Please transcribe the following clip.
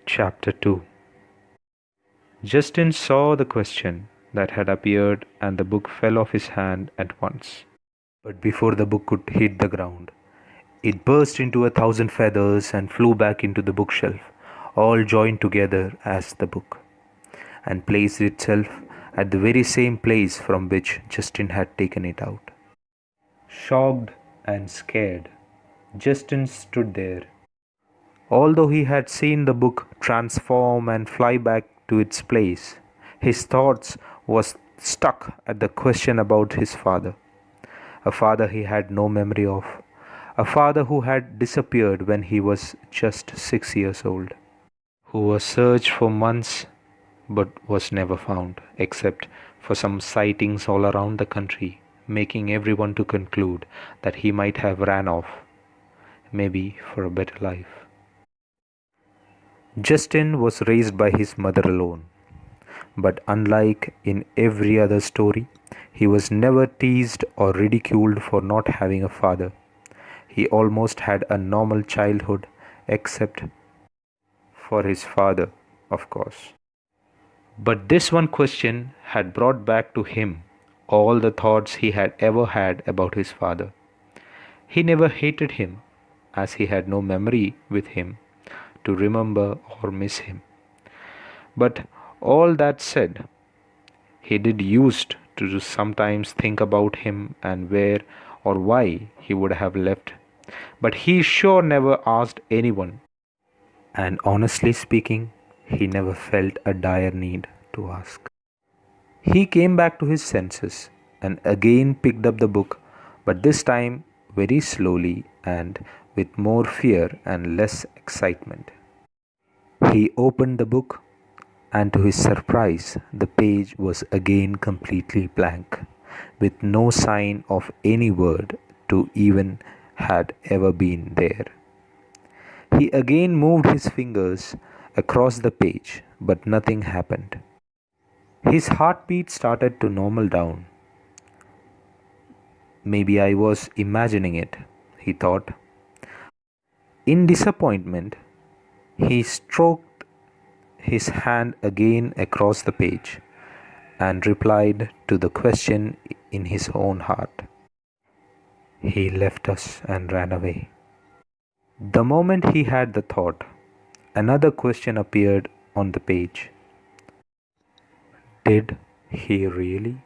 Chapter 2. Justin saw the question that had appeared, and the book fell off his hand at once. But before the book could hit the ground, it burst into 1,000 feathers and flew back into the bookshelf, all joined together as the book, and placed itself at the very same place from which Justin had taken it out. Shocked and scared, Justin stood there. Although he had seen the book transform and fly back to its place, his thoughts was stuck at the question about his father, a father he had no memory of, a father who had disappeared when he was just 6 years old, who was searched for months but was never found, except for some sightings all around the country, making everyone to conclude that he might have ran off, maybe for a better life. Justin was raised by his mother alone, but unlike in every other story, he was never teased or ridiculed for not having a father. He almost had a normal childhood, except for his father, of course. But this one question had brought back to him all the thoughts he had ever had about his father. He never hated him, as he had no memory with him to remember or miss him. But all that said, he did used to sometimes think about him and where or why he would have left. But he sure never asked anyone. And honestly speaking, he never felt a dire need to ask. He came back to his senses and again picked up the book, but this time very slowly and with more fear and less excitement. He opened the book, and to his surprise, the page was again completely blank, with no sign of any word to even had ever been there. He again moved his fingers across the page, but nothing happened. His heartbeat started to normal down. Maybe I was imagining it, he thought. In disappointment, he stroked his hand again across the page and replied to the question in his own heart. He left us and ran away. The moment he had the thought, another question appeared on the page. Did he really?